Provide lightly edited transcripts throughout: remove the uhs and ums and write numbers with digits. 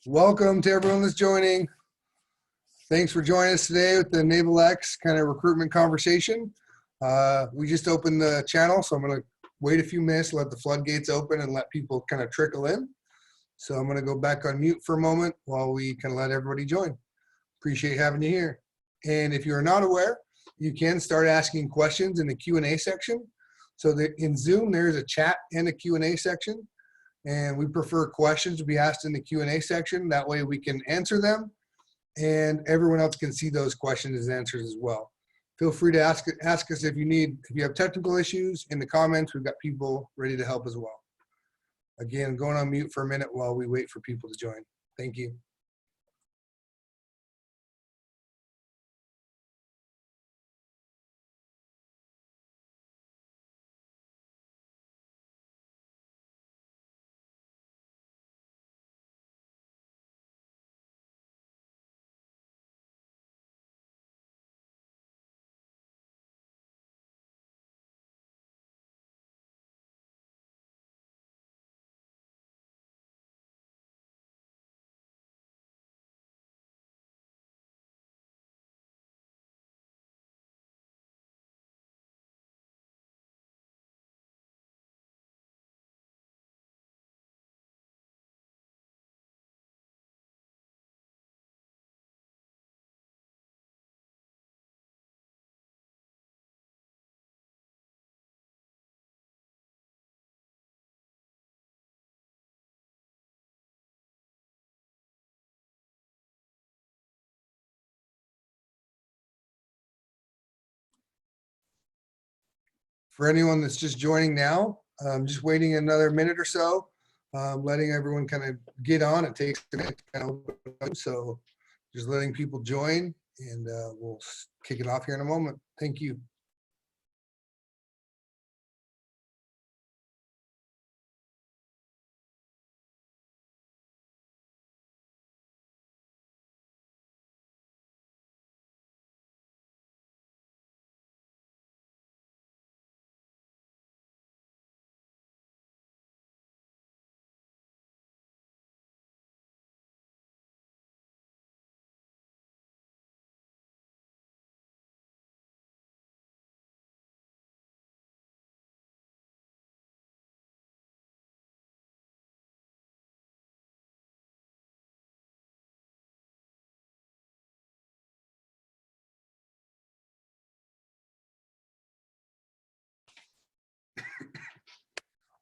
Welcome to everyone that's joining. Thanks for joining us today with the NavalX kind of recruitment conversation. We just opened the channel, so I'm going to wait a few minutes, let the floodgates open, and let people kind of trickle in. So I'm going to go back on mute for a moment while we kind of let everybody join. Appreciate having you here. And if you're not aware, you can start asking questions in the Q&A section. So that in Zoom, there's a chat and a Q&A section. And we prefer questions to be asked in the Q&A section. That way we can answer them and everyone else can see those questions and answers as well. Feel free to ask us if you have technical issues in the comments. We've got people ready to help as well. Again, going on mute for a minute while we wait for people to join. Thank you. For anyone that's just joining now, just waiting another minute or so, letting everyone kind of get on. It takes a minute to kind of open up, so just letting people join, and we'll kick it off here in a moment. Thank you.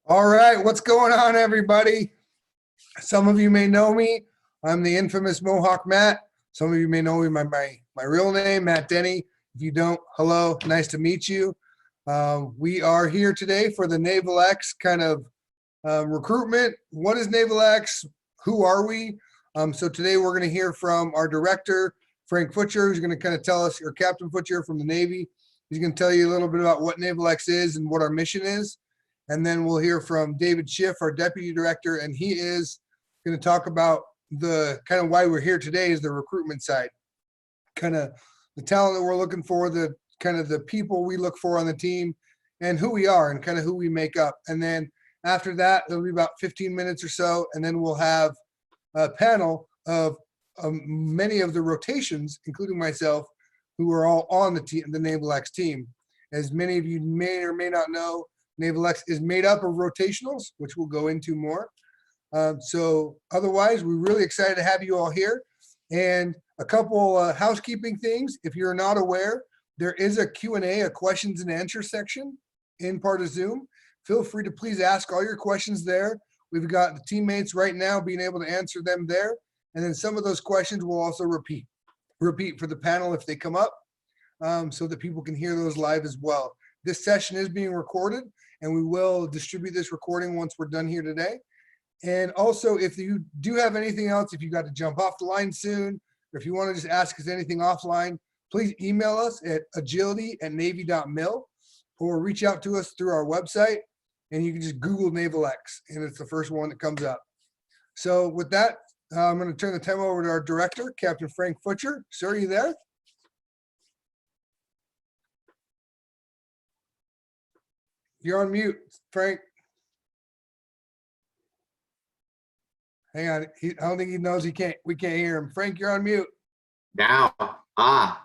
All right, what's going on, everybody? Some of you may know me. I'm the infamous Mohawk Matt. Some of you may know me by my real name, Matt Denny. If you don't, hello, nice to meet you. We are here today for the NavalX kind of recruitment. What is NavalX? Who are we? So today we're going to hear from our director, Frank Futcher, who's going to kind of tell us, or Captain Futcher from the Navy. He's going to tell you a little bit about what NavalX is and what our mission is. And then we'll hear from David Schiff, our deputy director, and he is going to talk about the kind of why we're here today is the recruitment side, kind of the talent that we're looking for, the kind of the people we look for on the team, and who we are and kind of who we make up. And then after that, it'll be about 15 minutes or so, and then we'll have a panel of many of the rotations, including myself, who are all on the team, the NavalX team. As many of you may or may not know, NavalX is made up of rotationals, which we'll go into more. So otherwise, we're really excited to have you all here. And a couple housekeeping things. If you're not aware, there is a Q&A, a questions and answers section in part of Zoom. Feel free to please ask all your questions there. We've got the teammates right now being able to answer them there. And then some of those questions will also repeat for the panel if they come up, so that people can hear those live as well. This session is being recorded, and we will distribute this recording once we're done here today. And also, if you do have anything else, if you got to jump off the line soon, or if you want to just ask us anything offline, please email us at agility@navy.mil or reach out to us through our website, and you can just Google NavalX, and it's the first one that comes up. So with that, I'm going to turn the time over to our director, Captain Frank Futcher. Sir, are you there? You're on mute, Frank. Hang on. I don't think he knows we can't hear him. Frank, you're on mute. Now,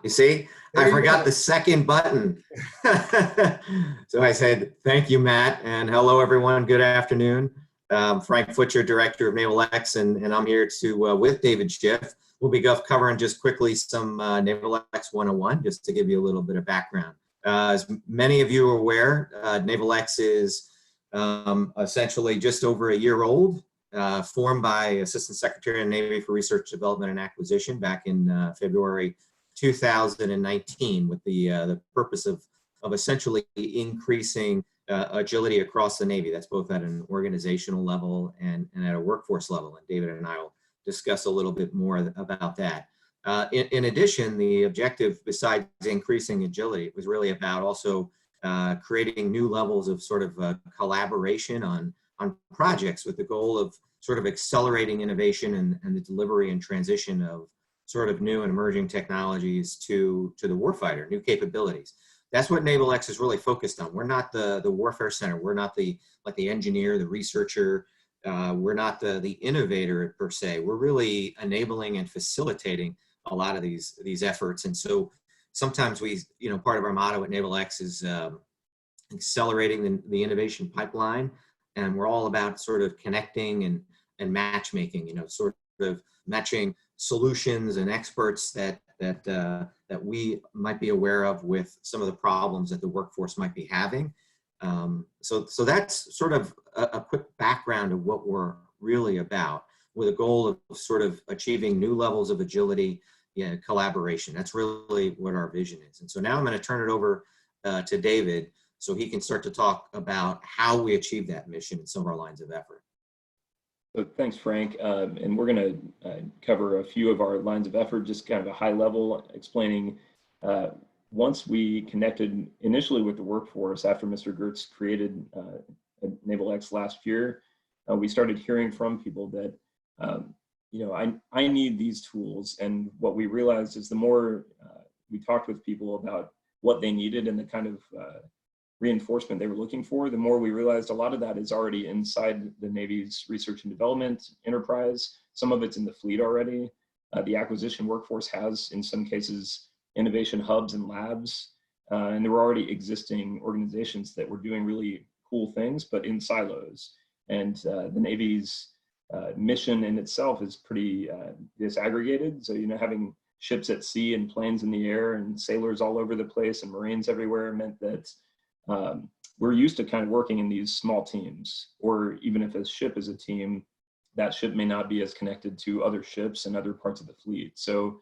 you see, There I you forgot go. the second button. So I said, thank you, Matt, and hello, everyone. Good afternoon. Frank Futcher, Director of NavalX, and I'm here to, with David Schiff, we'll be covering just quickly some NavalX 101, just to give you a little bit of background. As many of you are aware, NavalX is essentially just over a year old. Formed by Assistant Secretary of the Navy for Research, Development, and Acquisition back in February 2019, with the purpose of essentially increasing agility across the Navy. That's both at an organizational level and at a workforce level. And David and I will discuss a little bit more about that. In addition, the objective, besides increasing agility, was really about also creating new levels of sort of collaboration on projects, with the goal of sort of accelerating innovation and the delivery and transition of sort of new and emerging technologies to the warfighter, new capabilities. That's what NavalX is really focused on. We're not the warfare center. We're not the engineer, the researcher. We're not the innovator per se. We're really enabling and facilitating a lot of these efforts. And so sometimes part of our motto at NavalX is accelerating the innovation pipeline. And we're all about sort of connecting and matchmaking, sort of matching solutions and experts that we might be aware of with some of the problems that the workforce might be having. So that's sort of a quick background of what we're really about, with a goal of sort of achieving new levels of agility, collaboration. That's really what our vision is. And so now I'm going to turn it over to David, so he can start to talk about how we achieve that mission in some of our lines of effort. So thanks, Frank. And we're going to cover a few of our lines of effort, just kind of a high level, explaining once we connected initially with the workforce after Mr. Gertz created NavalX last year, we started hearing from people that, I need these tools. And what we realized is the more we talked with people about what they needed and the kind of reinforcement they were looking for, the more we realized a lot of that is already inside the Navy's research and development enterprise. Some of it's in the fleet already. The acquisition workforce has, in some cases, innovation hubs and labs. And there were already existing organizations that were doing really cool things, but in silos. And the Navy's mission in itself is pretty disaggregated. So, having ships at sea and planes in the air and sailors all over the place and Marines everywhere meant that we're used to kind of working in these small teams, or even if a ship is a team, that ship may not be as connected to other ships and other parts of the fleet. So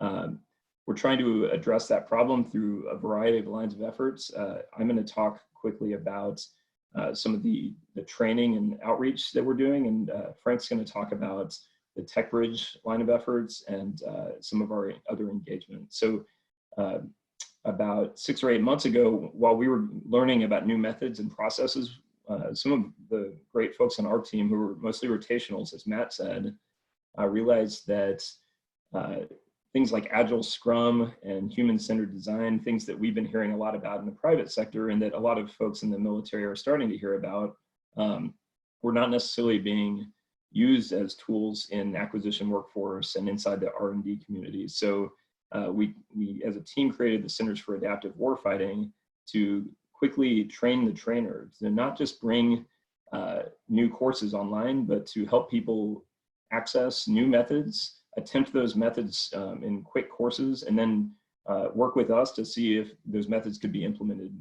we're trying to address that problem through a variety of lines of efforts. I'm going to talk quickly about some of the training and outreach that we're doing, and Frank's going to talk about the Tech Bridge line of efforts and some of our other engagements. So about 6 or 8 months ago, while we were learning about new methods and processes, some of the great folks on our team, who were mostly rotationals, as Matt said, realized that things like Agile Scrum and human-centered design, things that we've been hearing a lot about in the private sector and that a lot of folks in the military are starting to hear about, were not necessarily being used as tools in acquisition workforce and inside the R&D community. So we as a team created the Centers for Adaptive Warfighting to quickly train the trainers, to not just bring new courses online, but to help people access new methods, attempt those methods in quick courses, and then work with us to see if those methods could be implemented,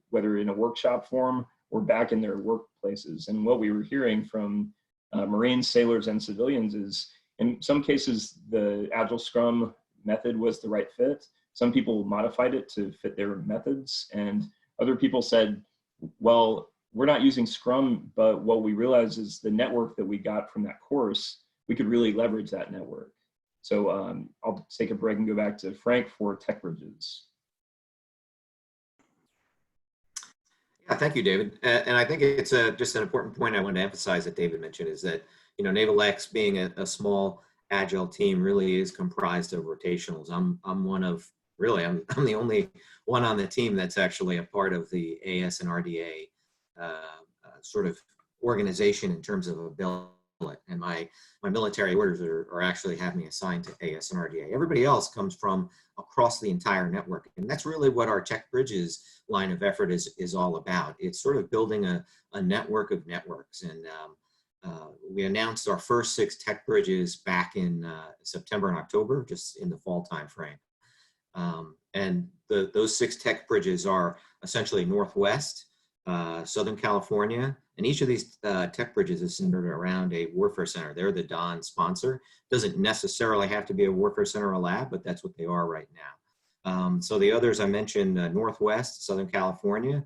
whether in a workshop form or back in their workplaces. And what we were hearing from Marines, sailors, and civilians is, in some cases, the Agile Scrum method was the right fit. Some people modified it to fit their methods, and other people said, well, we're not using Scrum, but what we realized is the network that we got from that course, we could really leverage that network. So I'll take a break and go back to Frank for Tech Bridges. Yeah, thank you, David. And I think it's just an important point I wanted to emphasize that David mentioned, is that, NavalX, being a small agile team, really is comprised of rotationals. I'm one of, really, I'm the only one on the team that's actually a part of the AS and RDA sort of organization in terms of a billet. and my military orders are actually have me assigned to AS and RDA. Everybody else comes from across the entire network. And that's really what our Tech Bridges line of effort is all about. It's sort of building a network of networks. And we announced our first 6 Tech Bridges back in September and October, just in the fall timeframe. And those 6 Tech Bridges are essentially Northwest, Southern California, and each of these Tech Bridges is centered around a warfare center. They're the DON sponsor. Doesn't necessarily have to be a warfare center or a lab, but that's what they are right now. So the others I mentioned, Northwest, Southern California,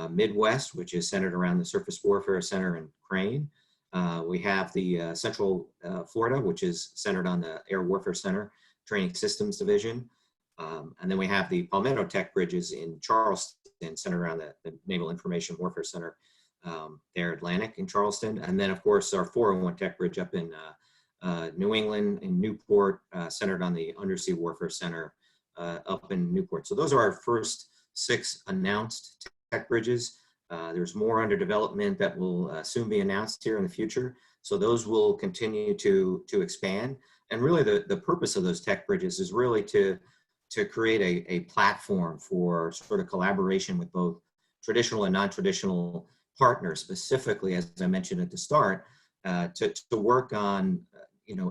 Midwest, which is centered around the Surface Warfare Center in Crane. We have the Central Florida, which is centered on the Air Warfare Center Training Systems Division. And then we have the Palmetto Tech Bridges in Charleston, centered around the Naval Information Warfare Center, there, Atlantic in Charleston. And then, of course, our 401 Tech Bridge up in New England, in Newport, centered on the Undersea Warfare Center up in Newport. So those are our first 6 announced Tech Bridges. There's more under development that will soon be announced here in the future. So those will continue to expand. And really the purpose of those Tech Bridges is really to create a platform for sort of collaboration with both traditional and non-traditional partners, specifically, as I mentioned at the start, to work on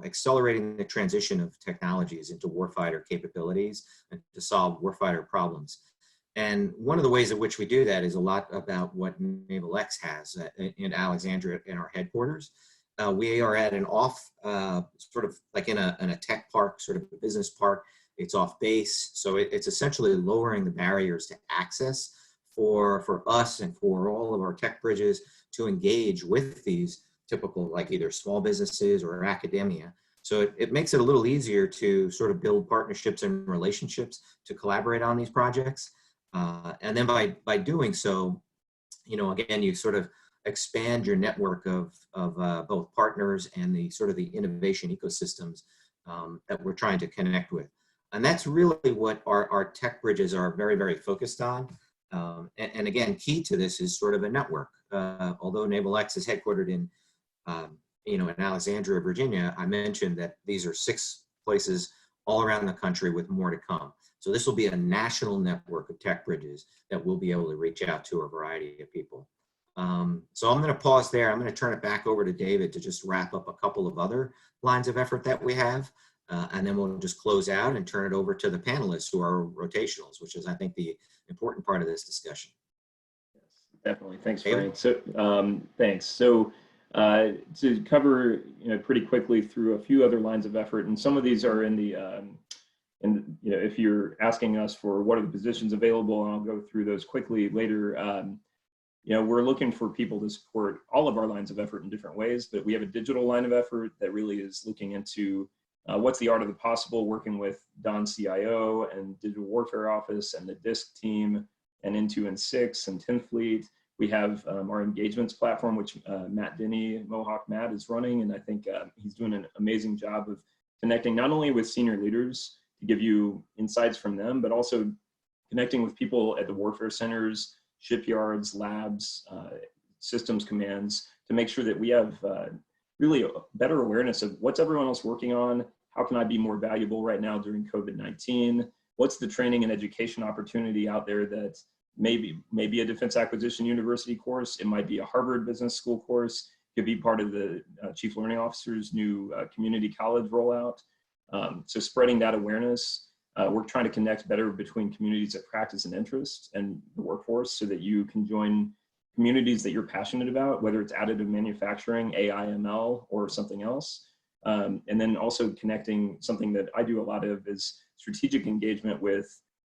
accelerating the transition of technologies into warfighter capabilities and to solve warfighter problems. And one of the ways in which we do that is a lot about what NavalX has in Alexandria in our headquarters. We are at an off, sort of like in a tech park, sort of a business park. It's off base. So it's essentially lowering the barriers to access for us and for all of our Tech Bridges to engage with these typical, like either small businesses or academia. So it makes it a little easier to sort of build partnerships and relationships to collaborate on these projects. And then by doing so, again, you sort of expand your network of both partners and the sort of the innovation ecosystems that we're trying to connect with. And that's really what our Tech Bridges are very, very focused on. And again, key to this is sort of a network. Although NavalX is headquartered in Alexandria, Virginia, I mentioned that these are 6 places all around the country with more to come. So this will be a national network of Tech Bridges that we'll be able to reach out to a variety of people. So I'm going to pause there. I'm going to turn it back over to David to just wrap up a couple of other lines of effort that we have. And then we'll just close out and turn it over to the panelists who are rotationals, which is, I think, the important part of this discussion. Yes, definitely. Thanks, Frank. So thanks. So to cover pretty quickly through a few other lines of effort, and some of these are in the, if you're asking us for what are the positions available, and I'll go through those quickly later. We're looking for people to support all of our lines of effort in different ways, but we have a digital line of effort that really is looking into what's the art of the possible, working with Don CIO and Digital Warfare Office and the DISC team and N2 and 6 and 10th Fleet. We have our engagements platform, which Matt Denny, Mohawk Matt, is running, and I think he's doing an amazing job of connecting not only with senior leaders to give you insights from them, but also connecting with people at the warfare centers, shipyards, labs, systems commands, to make sure that we have really a better awareness of what's everyone else working on. How can I be more valuable right now during COVID-19? What's the training and education opportunity out there that maybe a defense acquisition university course? It might be a Harvard Business School course. It could be part of the Chief Learning Officer's new community college rollout. So spreading that awareness. We're trying to connect better between communities of practice and interest and the workforce so that you can join communities that you're passionate about, whether it's additive manufacturing, AI, ML, or something else. And then also connecting, something that I do a lot of is strategic engagement with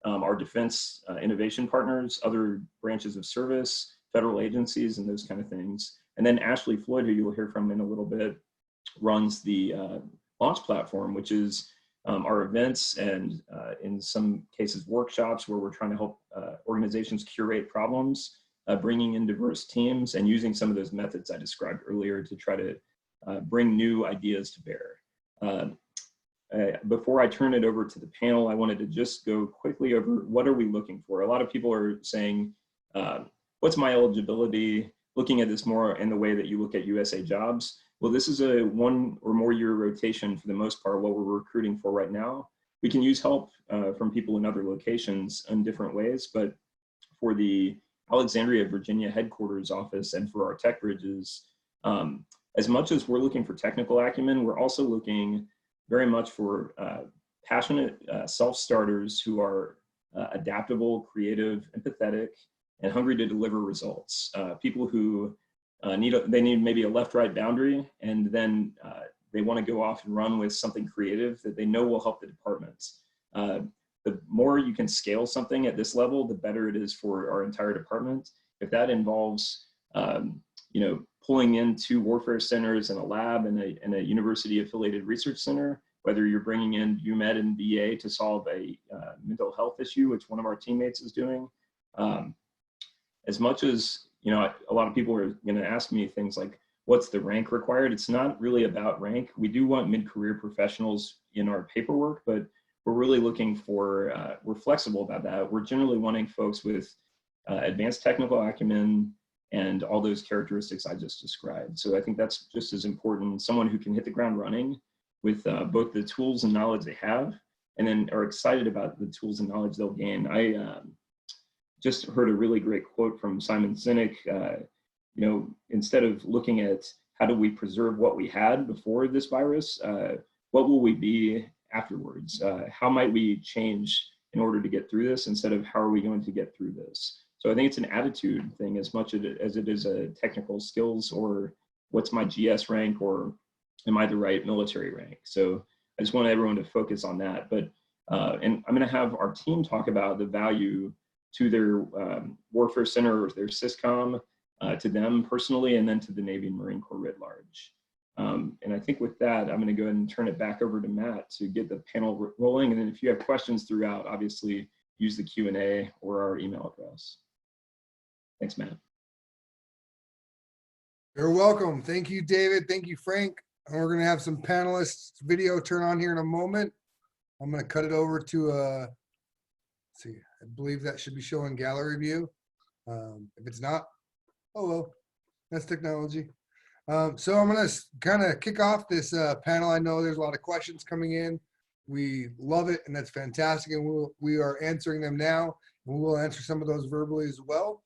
our defense innovation partners, other branches of service, federal agencies, and those kind of things. And then Ashley Floyd, who you'll hear from in a little bit, runs the launch platform, which is our events and in some cases workshops where we're trying to help organizations curate problems, bringing in diverse teams and using some of those methods I described earlier to try to bring new ideas to bear. Before I turn it over to the panel, I wanted to just go quickly over what are we looking for. A lot of people are saying, what's my eligibility? Looking at this more in the way that you look at USA Jobs. Well, this is a 1 or more year rotation for the most part, what we're recruiting for right now. We can use help from people in other locations in different ways, but for the Alexandria, Virginia headquarters office and for our tech bridges, as much as we're looking for technical acumen, we're also looking very much for passionate self-starters who are adaptable, creative, empathetic, and hungry to deliver results. People who need maybe a left-right boundary, and then they want to go off and run with something creative that they know will help the department. The more you can scale something at this level, the better it is for our entire department. If that involves, pulling in 2 warfare centers and a lab and a university-affiliated research center, whether you're bringing in UMed and VA to solve a mental health issue, which one of our teammates is doing, as much as, a lot of people are going to ask me things like, what's the rank required? It's not really about rank. We do want mid-career professionals in our paperwork, but we're really looking for, we're flexible about that. We're generally wanting folks with advanced technical acumen and all those characteristics I just described. So I think that's just as important. Someone who can hit the ground running with both the tools and knowledge they have, and then are excited about the tools and knowledge they'll gain. I just heard a really great quote from Simon Sinek. Instead of looking at how do we preserve what we had before this virus, what will we be afterwards? How might we change in order to get through this, instead of how are we going to get through this? So I think it's an attitude thing as much as it is a technical skills, or what's my GS rank, or am I the right military rank? So I just want everyone to focus on that. But and I'm going to have our team talk about the value to their warfare center or their SysCom, to them personally, and then to the Navy and Marine Corps writ large. And I think with that, I'm going to go ahead and turn it back over to Matt to get the panel rolling. And then if you have questions throughout, obviously use the Q&A or our email address. Thanks, Matt. You're welcome. Thank you, David. Thank you, Frank. And we're going to have some panelists video turn on here in a moment. I'm going to cut it over to, let's see, I believe that should be showing gallery view. If it's not, oh well, that's technology. So I'm going to kind of kick off this panel. I know there's a lot of questions coming in. We love it, and that's fantastic. And we are answering them now, and we will answer some of those verbally as well.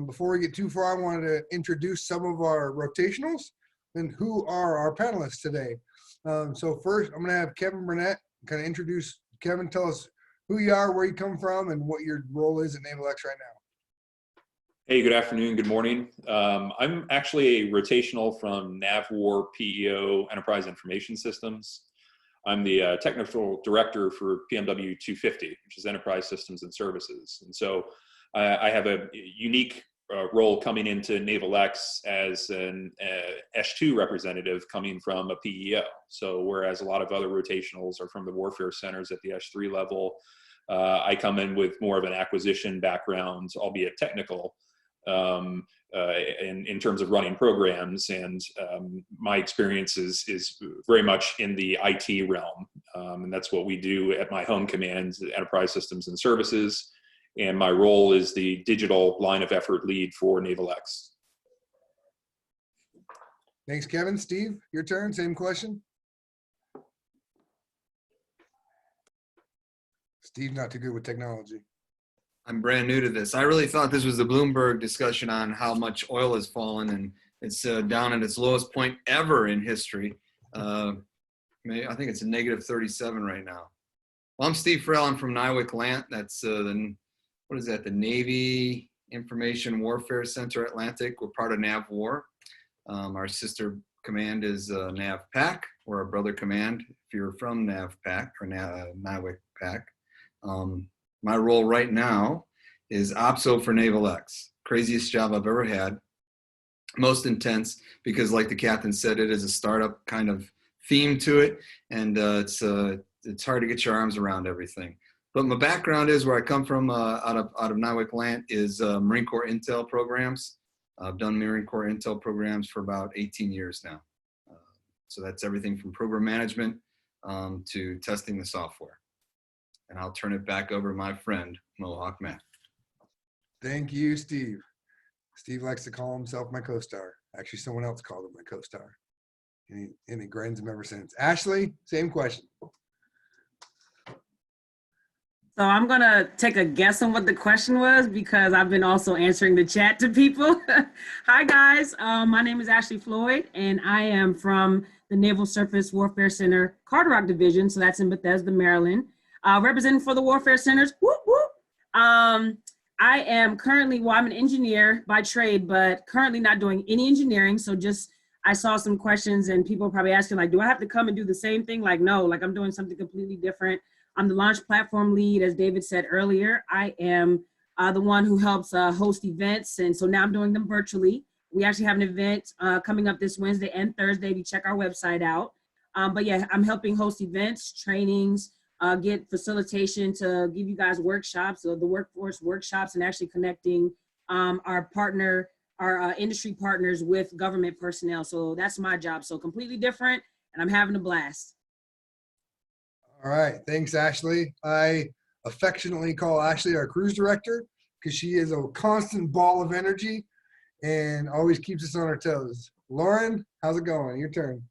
Before we get too far, I wanted to introduce some of our rotationals and who are our panelists today. So first, I'm going to have Kevin Burnett kind of introduce. Kevin, tell us who you are, where you come from, and what your role is at NavalX right now. Hey, good afternoon, good morning. I'm actually a rotational from NavWar PEO Enterprise Information Systems. I'm the technical director for PMW 250, which is Enterprise Systems and Services. And so I have a unique role coming into NavalX as an S2 representative coming from a PEO. So whereas a lot of other rotationals are from the warfare centers at the S3 level, I come in with more of an acquisition background, albeit technical, in terms of running programs, and my experience is very much in the IT realm, and that's what we do at my home command, Enterprise Systems and Services, and my role is the digital line of effort lead for NavalX. Thanks, Kevin. Steve, your turn. Same question. Steve, not too good with technology. I'm brand new to this. I really thought this was the Bloomberg discussion on how much oil has fallen, and it's down at its lowest point ever in history. I think it's a -37 right now. Well, I'm Steve Farrell. I'm from NavalX LANT. That's what is that? The Navy Information Warfare Center Atlantic. We're part of NavWar. Our sister command is NavPAC. We're a brother command if you're from NavPAC or NavalX PAC. My role right now is OPSO for NavalX. Craziest job I've ever had. Most intense because, like the captain said, it is a startup kind of theme to it, and it's hard to get your arms around everything. But my background is where I come from out of NavalX LANT is Marine Corps Intel programs. I've done Marine Corps Intel programs for about 18 years now. So that's everything from program management to testing the software. And I'll turn it back over to my friend, Mohawk Matt. Thank you, Steve. Steve likes to call himself my co-star. Actually, someone else called him my co-star. and it grinds him ever since. Ashley, same question. So I'm gonna take a guess on what the question was because I've been also answering the chat to people. Hi guys, my name is Ashley Floyd and I am from the Naval Surface Warfare Center Carter Division. So that's in Bethesda, Maryland. Representing for the Warfare Centers. Whoop, whoop. I am currently, well, I'm an engineer by trade, but currently not doing any engineering. So just, I saw some questions and people probably asking like, do I have to come and do the same thing? Like, no, like I'm doing something completely different. I'm the launch platform lead, as David said earlier. I am the one who helps host events. And so now I'm doing them virtually. We actually have an event coming up this Wednesday and Thursday. If you check our website out. But yeah, I'm helping host events, trainings, get facilitation to give you guys workshops, the workforce workshops, and actually connecting our industry partners with government personnel. So that's my job. So completely different, and I'm having a blast. All right, thanks, Ashley. I affectionately call Ashley our cruise director because she is a constant ball of energy and always keeps us on our toes. Lauren, how's it going? Your turn.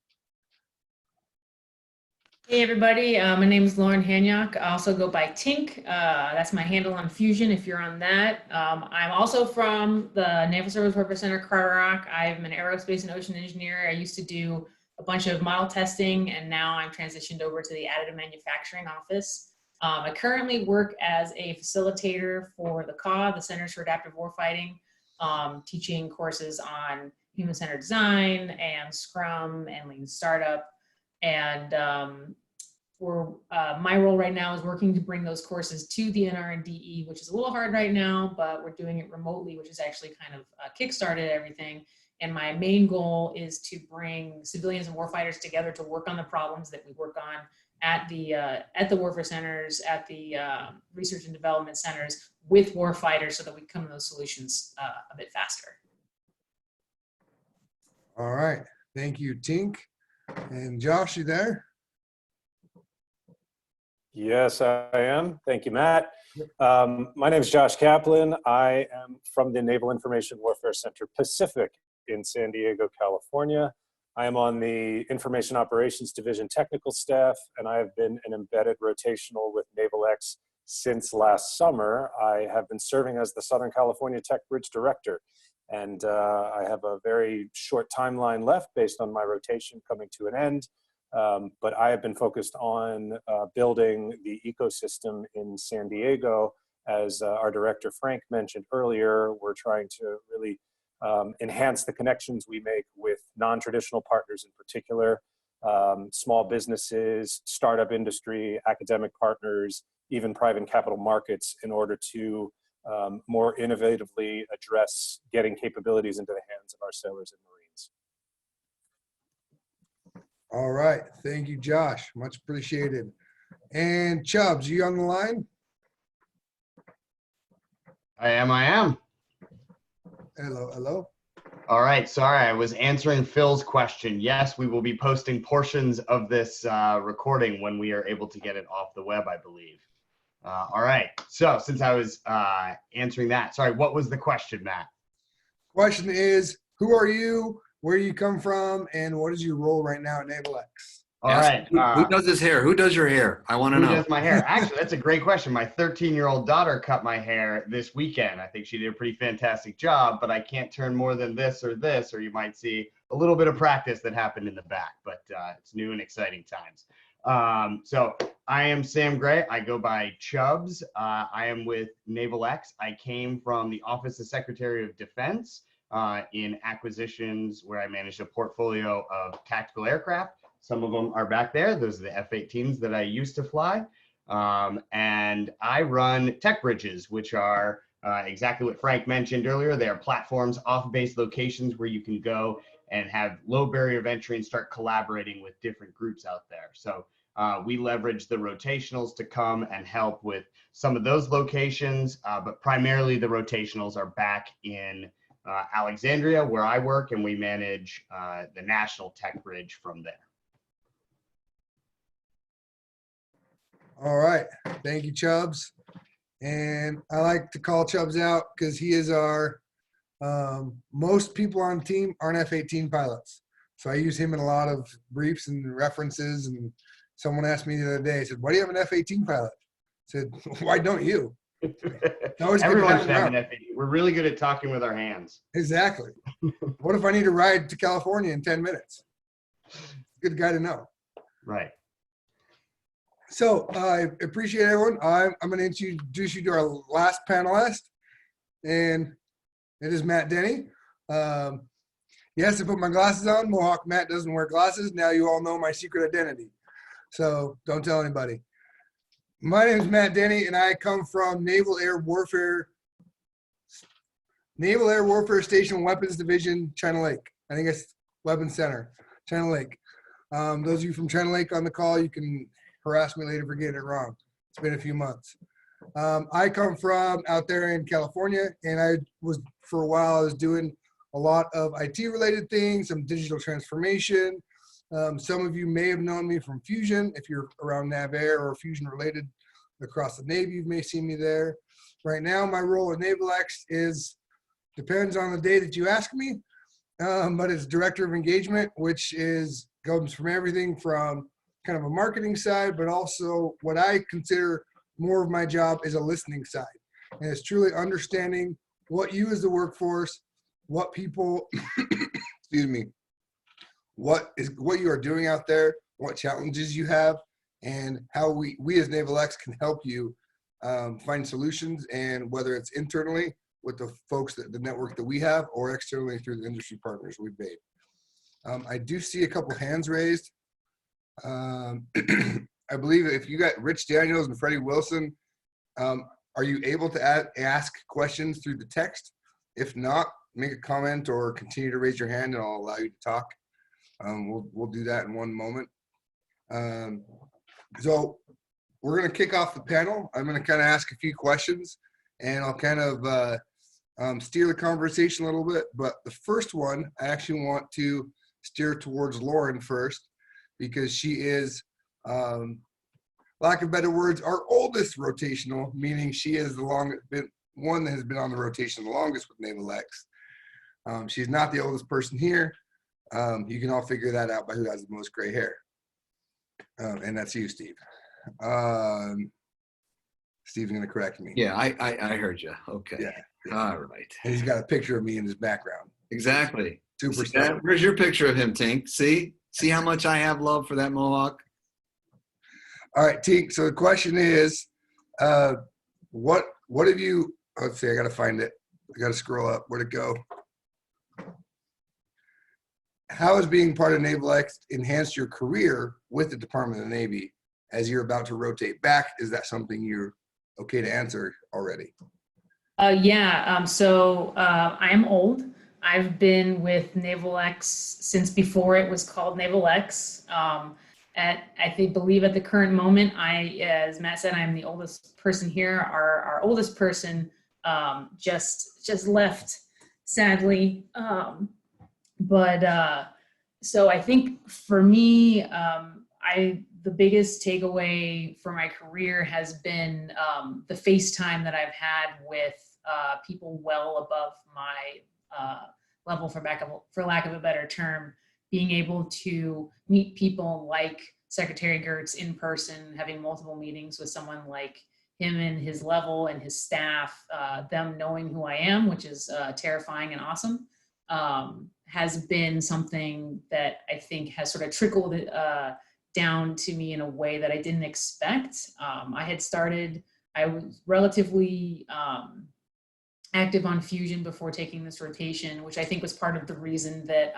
Hey everybody, my name is Lauren Hanyok. I also go by Tink. That's my handle on Fusion if you're on that. I'm also from the Naval Surface Warfare Center, Carter Rock. I'm an aerospace and ocean engineer. I used to do a bunch of model testing and now I'm transitioned over to the additive manufacturing office. I currently work as a facilitator for the CAW, the Centers for Adaptive Warfighting, teaching courses on human-centered design and Scrum and Lean Startup. And my role right now is working to bring those courses to the NRNDE, which is a little hard right now, but we're doing it remotely, which is actually kind of kickstarted everything. And my main goal is to bring civilians and warfighters together to work on the problems that we work on at the warfare centers, at the research and development centers with warfighters so that we come to those solutions a bit faster. All right, thank you, Tink. And Josh, you there? Yes, I am. Thank you, Matt. My name is Josh Kaplan. I am from the Naval Information Warfare Center Pacific in San Diego, California. I am on the Information Operations Division technical staff, and I have been an embedded rotational with NavalX since last summer. I have been serving as the Southern California Tech Bridge Director, and I have a very short timeline left based on my rotation coming to an end. But I have been focused on building the ecosystem in San Diego. As our director Frank mentioned earlier, we're trying to really enhance the connections we make with non-traditional partners in particular, small businesses, startup industry, academic partners, even private capital markets in order to more innovatively address getting capabilities into the hands of our sailors and Marines. All right, thank you, Josh. Much appreciated. And Chubbs, you on the line? I am. Hello, hello. All right, sorry, I was answering Phil's question. Yes, we will be posting portions of this recording when we are able to get it off the web, I believe. All right, so since I was answering that, sorry, what was the question, Matt? Question is, who are you, where you come from, and what is your role right now at NavalX? All right. Who does his hair? Who does your hair? I want to know. Who does my hair? Actually, that's a great question. My 13-year-old daughter cut my hair this weekend. I think she did a pretty fantastic job, but I can't turn more than this, or you might see a little bit of practice that happened in the back, but it's new and exciting times. So I am Sam Gray. I go by Chubbs. I am with NavalX. I came from the Office of Secretary of Defense in acquisitions, where I managed a portfolio of tactical aircraft. Some of them are back there. Those are the F-18s that I used to fly. And I run tech bridges, which are exactly what Frank mentioned earlier. They are platforms, off-base locations where you can go and have low barrier of entry and start collaborating with different groups out there. So we leverage the rotationals to come and help with some of those locations, but primarily the rotationals are back in Alexandria, where I work, and we manage the National Tech Bridge from there. All right, thank you, Chubbs. And I like to call Chubbs out because he is our, most people on the team aren't F-18 pilots. So I use him in a lot of briefs and references. And someone asked me the other day, I said, why do you have an F-18 pilot? I said, why don't you? Always good to Everyone have should him have an around. F-18. We're really good at talking with our hands. Exactly. What if I need to ride to California in 10 minutes? Good guy to know. Right. So I appreciate everyone. I'm going to introduce you to our last panelist, and it is Matt Denny. Yes, I put my glasses on. Mohawk Matt doesn't wear glasses. Now you all know my secret identity. So don't tell anybody. My name is Matt Denny, and I come from Naval Air Warfare Station Weapons Division, China Lake. I think it's Weapons Center, China Lake. Those of you from China Lake on the call, you can harass me later for getting it wrong. It's been a few months. I come from out there in California, and I was, for a while, I was doing a lot of IT related things, some digital transformation. Some of you may have known me from Fusion. If you're around NavAir or Fusion related across the Navy, you may see me there. Right now, my role at NavalX depends on the day that you ask me, but it's Director of Engagement, which comes from everything from kind of a marketing side, but also what I consider more of my job is a listening side. And it's truly understanding what you as the workforce, what people, excuse me, what you are doing out there, what challenges you have, and how we as NavalX can help you find solutions, and whether it's internally with the folks, the network that we have, or externally through the industry partners we've made. I do see a couple hands raised. I believe if you got Rich Daniels and Freddie Wilson, are you able to ask questions through the text? If not, make a comment or continue to raise your hand and I'll allow you to talk. We'll do that in one moment. So we're going to kick off the panel. I'm going to kind of ask a few questions and I'll kind of steer the conversation a little bit. But the first one, I actually want to steer towards Lauren first, because she is, lack of better words, our oldest rotational, meaning she is the one that has been on the rotation the longest with NavalX. She's not the oldest person here. You can all figure that out by who has the most gray hair. And that's you, Steve. Steve's going to correct me. Yeah, I heard you. Okay. Yeah. All right. And he's got a picture of me in his background. Exactly. Super See that? Where's your picture of him, Tink? See how much I have love for that Mohawk? All right, Tink. So the question is, what have you, let's see, I got to find it. I got to scroll up. Where'd it go? How has being part of NavalX enhanced your career with the Department of the Navy as you're about to rotate back? Is that something you're okay to answer already? Yeah, so I'm old. I've been with NavalX since before it was called NavalX. I believe at the current moment, as Matt said, I'm the oldest person here. Our oldest person just left, sadly. So I think for me, the biggest takeaway for my career has been the FaceTime that I've had with people well above my level, for lack of a better term, being able to meet people like Secretary Gertz in person, having multiple meetings with someone like him and his level and his staff, them knowing who I am, which is terrifying and awesome, has been something that I think has sort of trickled down to me in a way that I didn't expect. I was relatively active on Fusion before taking this rotation, which I think was part of the reason that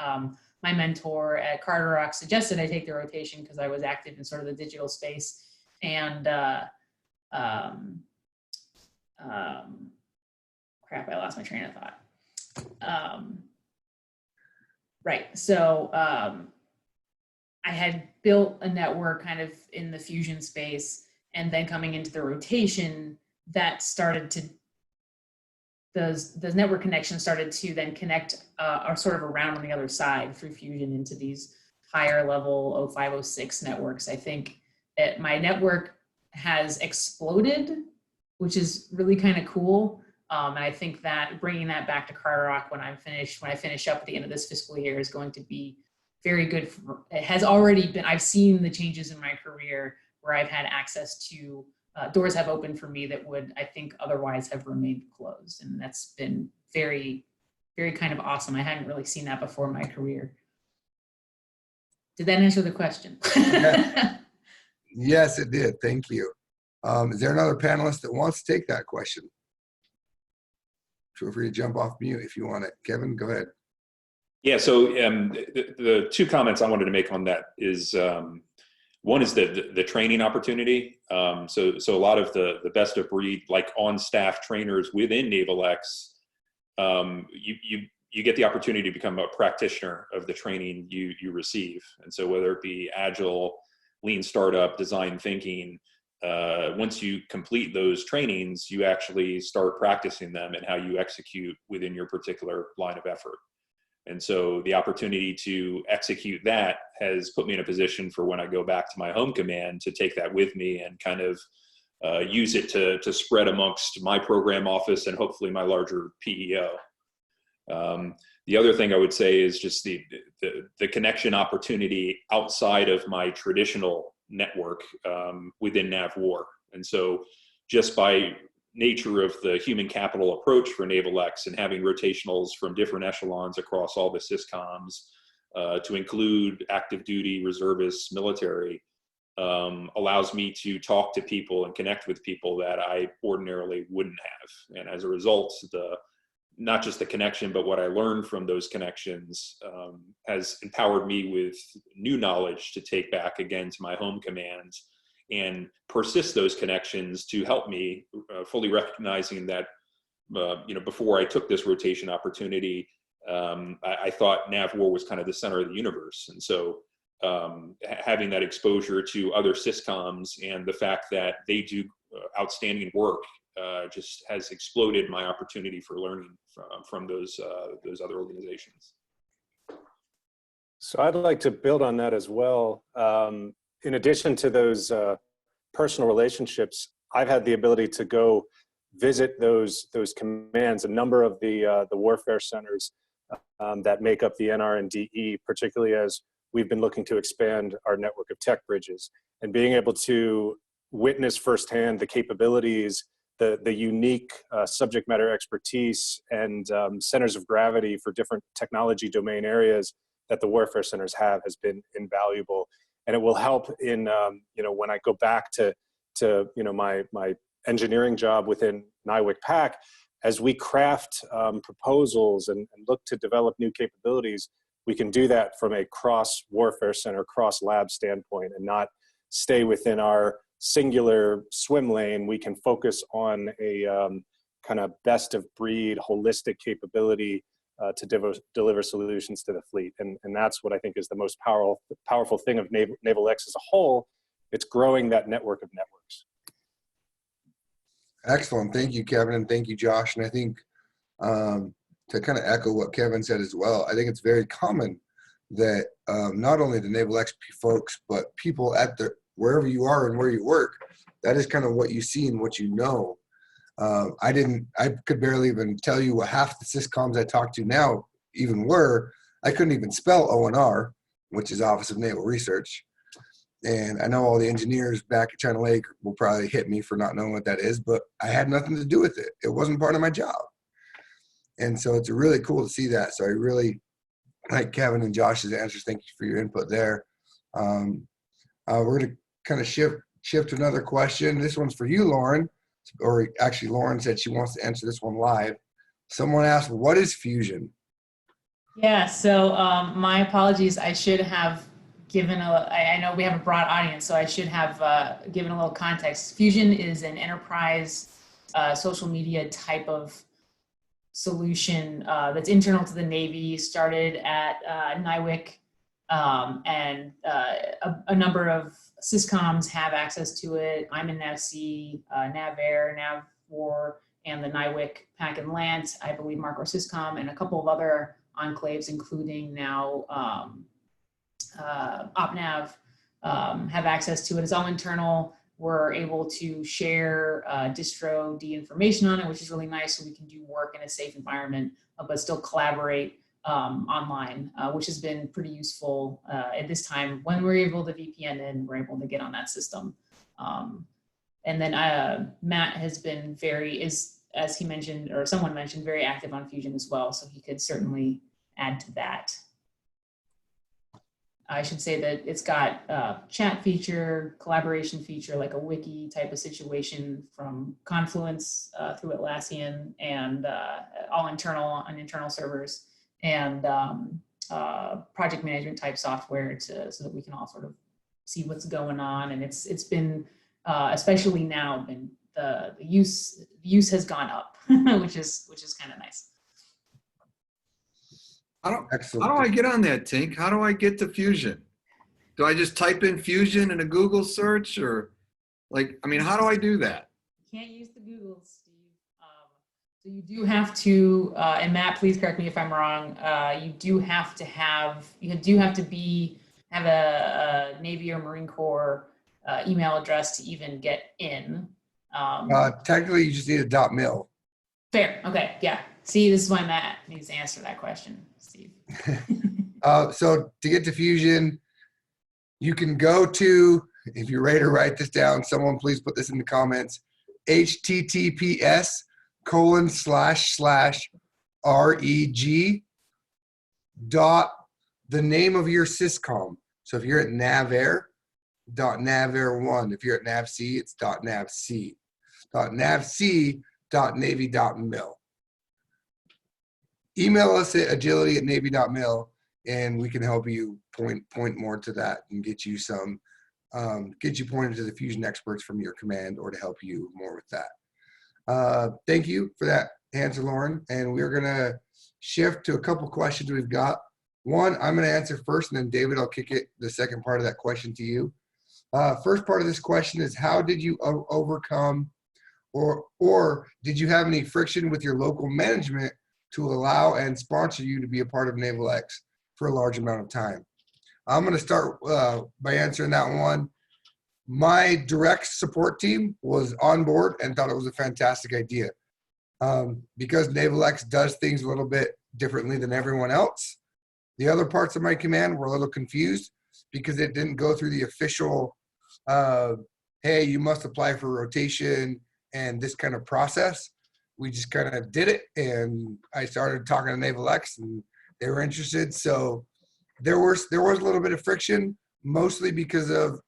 my mentor at Carter Rock suggested I take the rotation, because I was active in sort of the digital space. And crap, I lost my train of thought. Right, so I had built a network kind of in the Fusion space, and then coming into the rotation, that started to, those network connections started to then connect or sort of around on the other side through Fusion into these higher level 05, 06 networks. I think my network has exploded, which is really kind of cool. And I think that bringing that back to Carter Rock when I finish up at the end of this fiscal year is going to be very good. It has already been, I've seen the changes in my career where I've had access to, doors have opened for me that would, I think, otherwise have remained closed. And that's been very, very kind of awesome. I hadn't really seen that before in my career. Did that answer the question? Yes, it did. Thank you. Is there another panelist that wants to take that question? Feel free to jump off mute if you want it. Kevin, go ahead. Yeah, so the two comments I wanted to make on that is, one is the training opportunity. So a lot of the best of breed, like on-staff trainers within NavalX, you get the opportunity to become a practitioner of the training you receive. And so whether it be agile, lean startup, design thinking, once you complete those trainings, you actually start practicing them and how you execute within your particular line of effort. And so the opportunity to execute that has put me in a position for when I go back to my home command to take that with me and kind of use it to spread amongst my program office and hopefully my larger PEO. The other thing I would say is just the connection opportunity outside of my traditional network within NavWar. And so just by nature of the human capital approach for NavalX and having rotationals from different echelons across all the syscoms to include active duty, reservists, military, allows me to talk to people and connect with people that I ordinarily wouldn't have. And as a result, not just the connection, but what I learned from those connections has empowered me with new knowledge to take back again to my home command and persist those connections to help me, fully recognizing that, before I took this rotation opportunity, I thought NavWar was kind of the center of the universe. And so having that exposure to other syscoms and the fact that they do outstanding work just has exploded my opportunity for learning from those other organizations. So I'd like to build on that as well. In addition to those personal relationships, I've had the ability to go visit those commands, a number of the warfare centers that make up the NR&DE, particularly as we've been looking to expand our network of tech bridges, and being able to witness firsthand the capabilities, the unique subject matter expertise and centers of gravity for different technology domain areas that the warfare centers have has been invaluable. And it will help in, when I go back to my engineering job within NIWC PAC, as we craft proposals and look to develop new capabilities, we can do that from a cross warfare center, cross lab standpoint and not stay within our singular swim lane. We can focus on a kind of best of breed, holistic capability to deliver solutions to the fleet. And that's what I think is the most powerful thing of NavalX as a whole. It's growing that network of networks. Excellent. Thank you, Kevin, and thank you, Josh. And I think to kind of echo what Kevin said as well, I think it's very common that not only the NavalX folks, but people at wherever you are and where you work, that is kind of what you see and what you know. I could barely even tell you what half the syscoms I talk to now even were. I couldn't even spell ONR, which is Office of Naval Research. And I know all the engineers back at China Lake will probably hit me for not knowing what that is, but I had nothing to do with it. It wasn't part of my job. And so it's really cool to see that. So I really like Kevin and Josh's answers. Thank you for your input there. We're going to kind of shift to another question. This one's for you, Lauren. Or actually, Lauren said she wants to answer this one live. Someone asked, what is fusion? Yeah, so my apologies. I should have given I know we have a broad audience, so I should have given a little context. Fusion is an enterprise social media type of solution that's internal to the Navy, started at NIWC, and a number of syscoms have access to it. I'm in NavC, NavAir, NavWar, and the NIWC PAC and LANT. I believe Mark or Syscom and a couple of other enclaves, including now OpNav, have access to it. It's all internal. We're able to share distro D information on it, which is really nice, so we can do work in a safe environment, but still collaborate online, which has been pretty useful at this time. When we're able to VPN in, we're able to get on that system. And then Matt has been as he mentioned, or someone mentioned, very active on Fusion as well. So he could certainly add to that. I should say that it's got chat feature, collaboration feature, like a wiki type of situation from Confluence through Atlassian, and all internal on internal servers, and project management type software so that we can all sort of see what's going on. And it's been, especially now, the use has gone up, which is kind of nice. Excellent. How do I get on that, Tink? How do I get to Fusion? Do I just type in Fusion in a Google search, or like, I mean, how do I do that? You can't use the Google, Steve. So you do have to, and Matt, please correct me if I'm wrong. You do have to have a Navy or Marine Corps email address to even get in. Technically, you just need a .mil. Fair. Okay. Yeah. See, this is why Matt needs to answer that question, Steve. So to get to Fusion, you can go to, if you're ready to write this down, someone please put this in the comments, https://reg dot the name of your syscom. So if you're at NavAir, .navair1. If you're at NavC, it's .navc. .navc.navy.mil. Email us at agility@navy.mil, and we can help you point more to that and get you some, get you pointed to the Fusion experts from your command, or to help you more with that. Thank you for that answer, Lauren. And we're gonna shift to a couple questions we've got. One, I'm gonna answer first, and then David, I'll kick it the second part of that question to you. First part of this question is, how did you overcome, or did you have any friction with your local management to allow and sponsor you to be a part of NavalX for a large amount of time? I'm going to start by answering that one. My direct support team was on board and thought it was a fantastic idea. Because NavalX does things a little bit differently than everyone else, the other parts of my command were a little confused because it didn't go through the official, hey, you must apply for rotation and this kind of process. We just kind of did it, and I started talking to NavalX, and they were interested. So there was a little bit of friction, mostly because of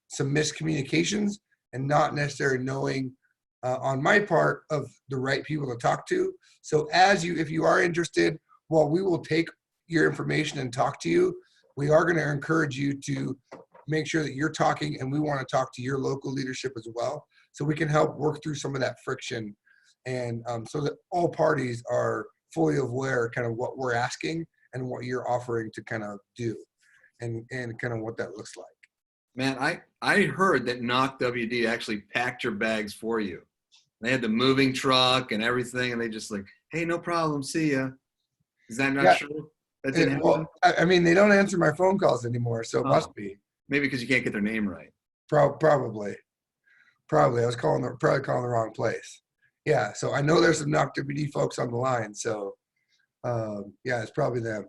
some miscommunications and not necessarily knowing on my part of the right people to talk to. So if you are interested, well, we will take your information and talk to you. We are going to encourage you to make sure that you're talking, and we want to talk to your local leadership as well, so we can help work through some of that friction, and so that all parties are fully aware kind of what we're asking and what you're offering to kind of do, and kind of what that looks like. Man, I heard that Knock WD actually packed your bags for you. They had the moving truck and everything, and they just like, hey, no problem, see ya. Is that not true? That didn't happen? Well, I mean, they don't answer my phone calls anymore, so it must be. Maybe because you can't get their name right. Probably. I was probably calling the wrong place. Yeah, so I know there's some Knock WD folks on the line, so yeah, it's probably them.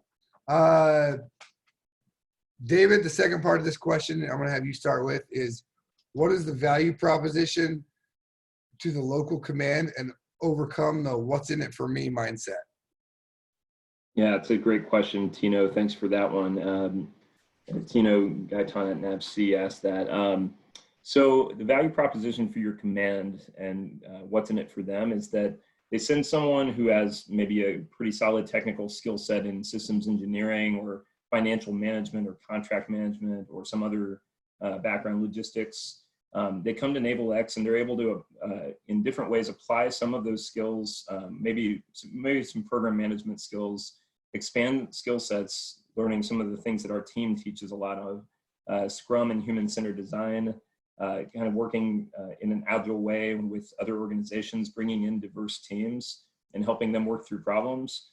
David, the second part of this question I'm going to have you start with is, what is the value proposition to the local command and overcome the what's in it for me mindset? Yeah, it's a great question, Tino. Thanks for that one. Tino Gaitan at NavC asked that. So the value proposition for your command and what's in it for them is that they send someone who has maybe a pretty solid technical skill set in systems engineering or financial management or contract management or some other background, logistics. They come to NavalX and they're able to, in different ways, apply some of those skills, maybe some program management skills, expand skill sets, learning some of the things that our team teaches a lot of, Scrum and human-centered design, kind of working in an agile way with other organizations, bringing in diverse teams and helping them work through problems.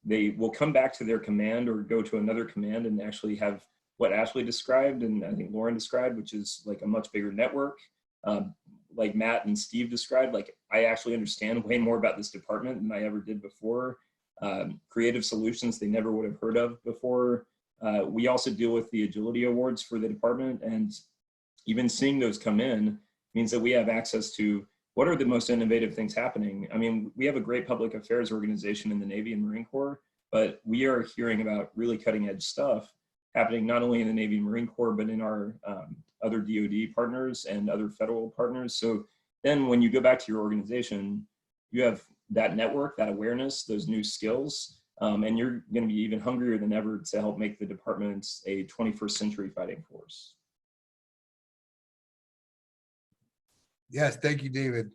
They will come back to their command or go to another command and actually have what Ashley described and I think Lauren described, which is like a much bigger network. Like Matt and Steve described, like I actually understand way more about this department than I ever did before. creative solutions they never would have heard of before. We also deal with the agility awards for the department, and even seeing those come in means that we have access to what are the most innovative things happening. I mean, we have a great public affairs organization in the Navy and Marine Corps, but we are hearing about really cutting edge stuff happening not only in the Navy and Marine Corps, but in our other DoD partners and other federal partners. So then when you go back to your organization, you have that network, that awareness, those new skills, and you're going to be even hungrier than ever to help make the department a 21st century fighting force. Yes, thank you, David.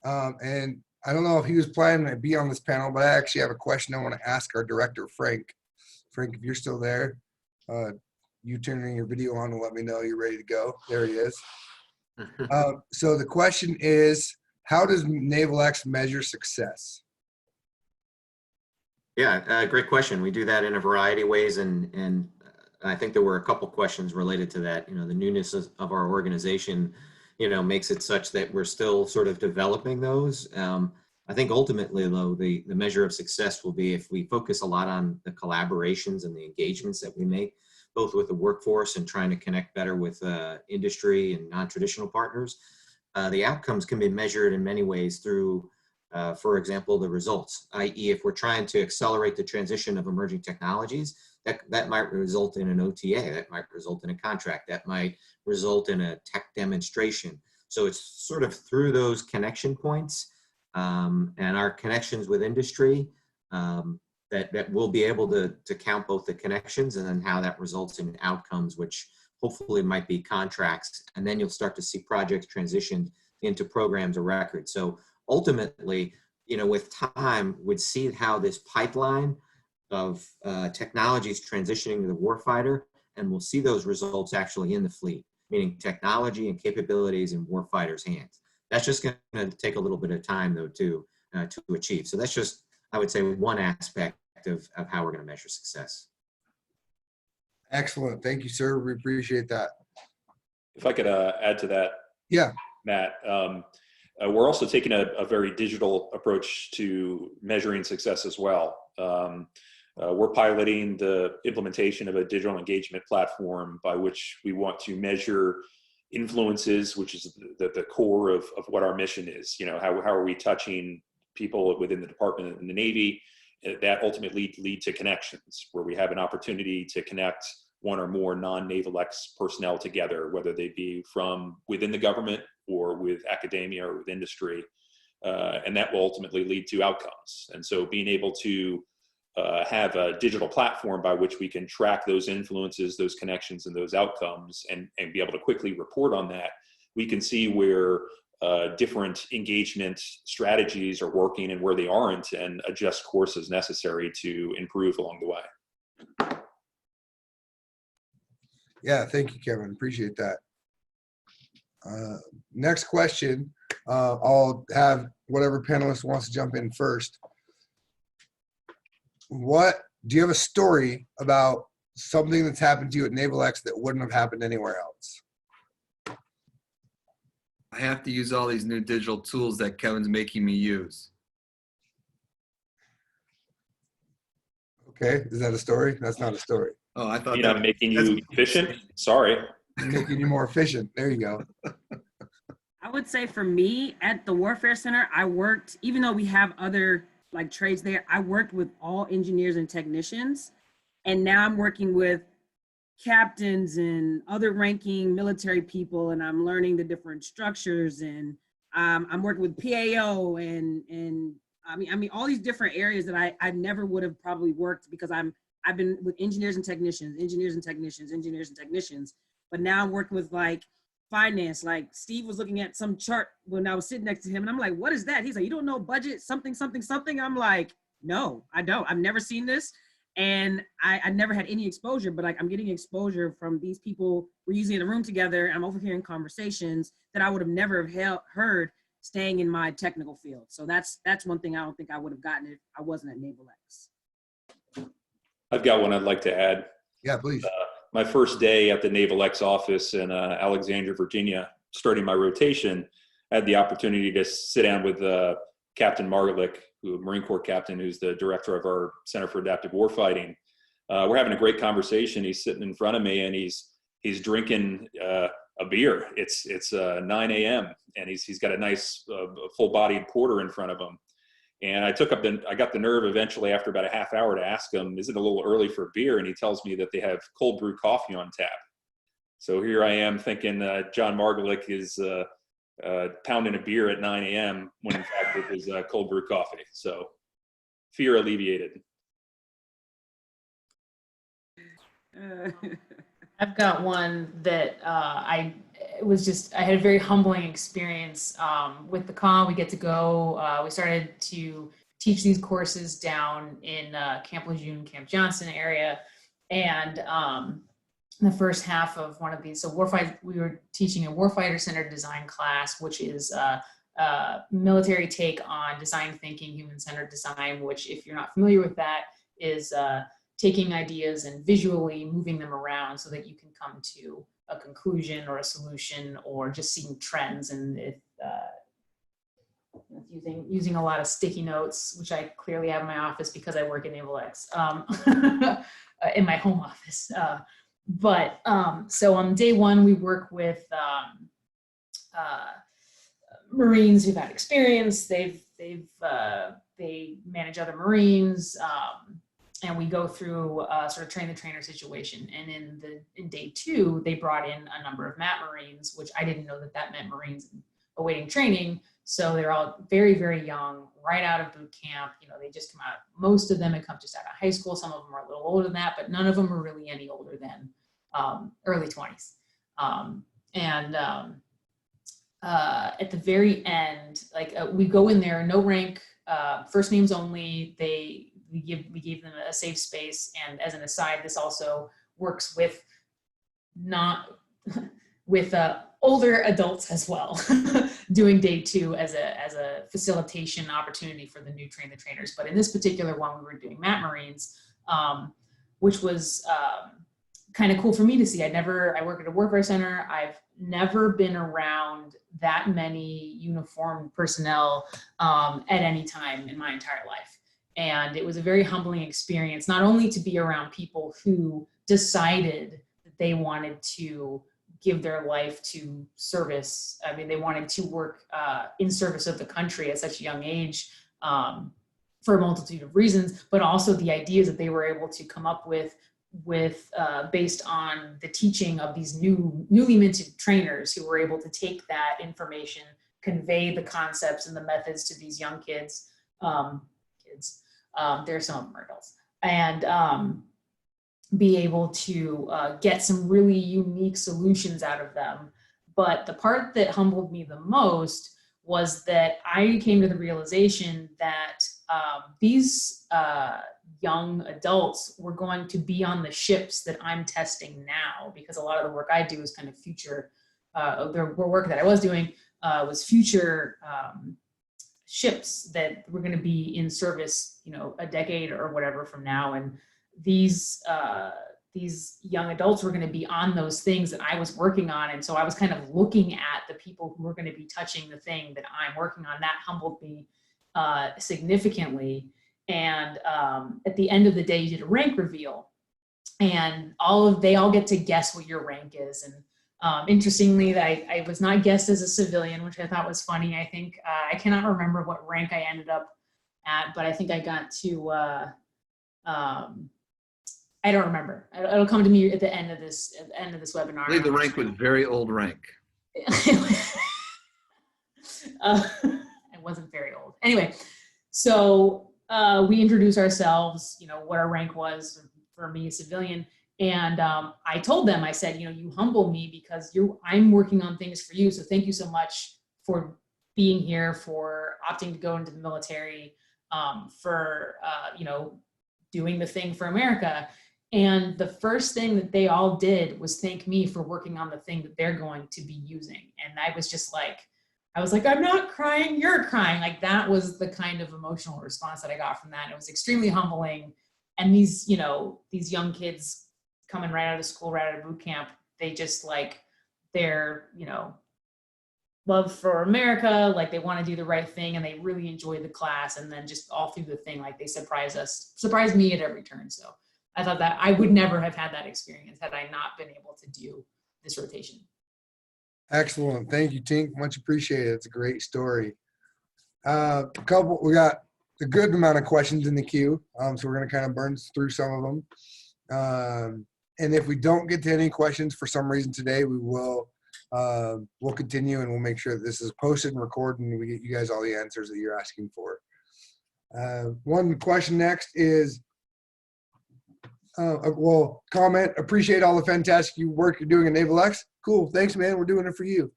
And I don't know if he was planning to be on this panel, but I actually have a question I want to ask our director, Frank. Frank, if you're still there, you turning your video on and let me know you're ready to go. There he is. So the question is, how does NavalX measure success? Yeah, great question. We do that in a variety of ways, and I think there were a couple questions related to that. You know, the newness of our organization, you know, makes it such that we're still sort of developing those. I think ultimately, though, the measure of success will be if we focus a lot on the collaborations and the engagements that we make, both with the workforce and trying to connect better with industry and non-traditional partners. The outcomes can be measured in many ways through, for example, the results, i.e. if we're trying to accelerate the transition of emerging technologies, that might result in an OTA, that might result in a contract, that might result in a tech demonstration. So it's sort of through those connection points and our connections with industry that we'll be able to count both the connections and then how that results in outcomes, which hopefully might be contracts. And then you'll start to see projects transitioned into programs of record. So ultimately, you know, with time, we'd see how this pipeline of technologies transitioning to the warfighter, and we'll see those results actually in the fleet, meaning technology and capabilities in warfighters' hands. That's just going to take a little bit of time, though, to achieve. So that's just, I would say, one aspect of how we're going to measure success. Excellent. Thank you, sir. We appreciate that. If I could add to that, Yeah. Matt, we're also taking a very digital approach to measuring success as well. We're piloting the implementation of a digital engagement platform by which we want to measure influences, which is the core of what our mission is. You know, how are we touching people within the department and the Navy that ultimately lead to connections, where we have an opportunity to connect one or more non-NavalX personnel together, whether they be from within the government or with academia or with industry, and that will ultimately lead to outcomes. And so being able to have a digital platform by which we can track those influences, those connections, and those outcomes, and be able to quickly report on that, we can see where different engagement strategies are working and where they aren't, and adjust courses necessary to improve along the way. Yeah, thank you, Kevin. Appreciate that. Next question. I'll have whatever panelist wants to jump in first. Do you have a story about something that's happened to you at NavalX that wouldn't have happened anywhere else? I have to use all these new digital tools that Kevin's making me use. Okay, is that a story? That's not a story. Oh, I thought I'm making you efficient. Sorry. Making you more efficient. There you go. I would say for me at the Warfare Center, I worked, even though we have other like trades there, I worked with all engineers and technicians. And now I'm working with captains and other ranking military people, and I'm learning the different structures, and I'm working with PAO and I mean all these different areas that I never would have probably worked, because I've been with engineers and technicians, but now I'm working with like finance. Like Steve was looking at some chart when I was sitting next to him, and I'm like, what is that? He's like, you don't know budget something. I'm like, no, I don't. I've never seen this. And I never had any exposure, but like I'm getting exposure from these people. We're usually in a room together. I'm overhearing conversations that I would have never heard staying in my technical field. So that's one thing I don't think I would have gotten if I wasn't at NavalX. I've got one I'd like to add. Yeah, please. My first day at the NavalX office in Alexandria, Virginia, starting my rotation, I had the opportunity to sit down with Captain Margolick, a Marine Corps captain who's the director of our Center for Adaptive Warfighting. We're having a great conversation. He's sitting in front of me and he's drinking a beer. It's 9 a.m. and he's got a nice full-bodied porter in front of him. And I got the nerve eventually after about a half hour to ask him, is it a little early for a beer? And he tells me that they have cold brew coffee on tap. So here I am thinking John Margolick is pounding a beer at 9 a.m. when in fact it was cold brew coffee. So fear alleviated. I've got one that I had a very humbling experience with the call. We get to go, we started to teach these courses down in Camp Lejeune, Camp Johnson area. And the first half of one of these, so we were teaching a warfighter-centered design class, which is a military take on design thinking, human-centered design, which if you're not familiar with that is taking ideas and visually moving them around so that you can come to a conclusion or a solution or just seeing trends. And using a lot of sticky notes, which I clearly have in my office because I work at NavalX, in my home office. So on day one, we work with Marines who've had experience. They manage other Marines, and we go through sort of train the trainer situation. And in day two, they brought in a number of MAT Marines, which I didn't know that meant Marines awaiting training. So they're all very, very young, right out of boot camp. You know, they just come out. Most of them had come just out of high school. Some of them are a little older than that, but none of them are really any older than early 20s. At the very end, we go in there, no rank, first names only. We gave them a safe space. And as an aside, this also works with older adults as well, doing day two as a facilitation opportunity for the new train the trainers. But in this particular one, we were doing MAT Marines, which was kind of cool for me to see. I work at a warfare center. I've never been around that many uniformed personnel at any time in my entire life. And it was a very humbling experience, not only to be around people who decided that they wanted to give their life to service. I mean, they wanted to work in service of the country at such a young age for a multitude of reasons, but also the ideas that they were able to come up with based on the teaching of these newly minted trainers who were able to take that information, convey the concepts and the methods to these young kids. There are some of them are adults, and be able to get some really unique solutions out of them. But the part that humbled me the most was that I came to the realization that these young adults were going to be on the ships that I'm testing now, because a lot of the work I do is kind of future, the work that I was doing was future ships that were going to be in service, a decade or whatever from now. And these young adults were going to be on those things that I was working on. And so I was kind of looking at the people who were going to be touching the thing that I'm working on. That humbled me significantly. And at the end of the day, you did a rank reveal, and they all get to guess what your rank is. And interestingly, I was not guessed as a civilian, which I thought was funny. I think I cannot remember what rank I ended up at, but I think I got to I don't remember. It'll come to me at the end of this webinar. I believe the rank was very old rank. It wasn't very old. Anyway, so we introduced ourselves, what our rank was for me, a civilian. And I told them, I said, you humble me because I'm working on things for you. So thank you so much for being here, for opting to go into the military, for, doing the thing for America. And the first thing that they all did was thank me for working on the thing that they're going to be using. And I was just like, I'm not crying, you're crying. Like, that was the kind of emotional response that I got from that. It was extremely humbling. And these young kids coming right out of school, right out of boot camp, they just they're, love for America, like they want to do the right thing and they really enjoy the class. And then just all through the thing, like they surprise me at every turn. So I thought that I would never have had that experience had I not been able to do this rotation. Excellent. Thank you, Tink. Much appreciated. It's a great story. We got a good amount of questions in the queue. So we're going to kind of burn through some of them. And if we don't get to any questions for some reason today, we'll continue and we'll make sure that this is posted and recorded and we get you guys all the answers that you're asking for. One question next is, comment, appreciate all the fantastic work you're doing at NavalX. Cool, thanks, man. We're doing it for you.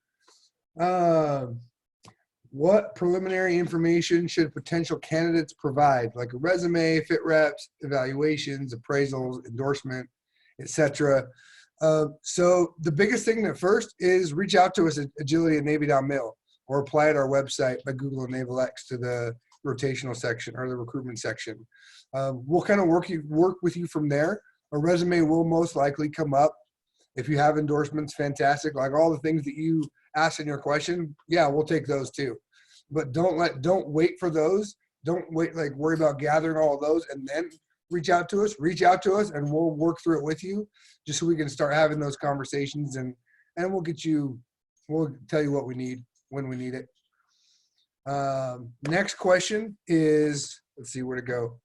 What preliminary information should potential candidates provide, like a resume, fit reps, evaluations, appraisals, endorsement, etc.? So the biggest thing at first is reach out to us at agility@navy.mil or apply at our website by Googling NavalX to the rotational section or the recruitment section. We'll kind of work with you from there. A resume will most likely come up. If you have endorsements, fantastic. Like all the things that you asked in your question, yeah, we'll take those too. But don't wait for those. Don't wait, like worry about gathering all of those and then reach out to us. Reach out to us and we'll work through it with you just so we can start having those conversations and we'll tell you what we need when we need it. Next question is, let's see where to go.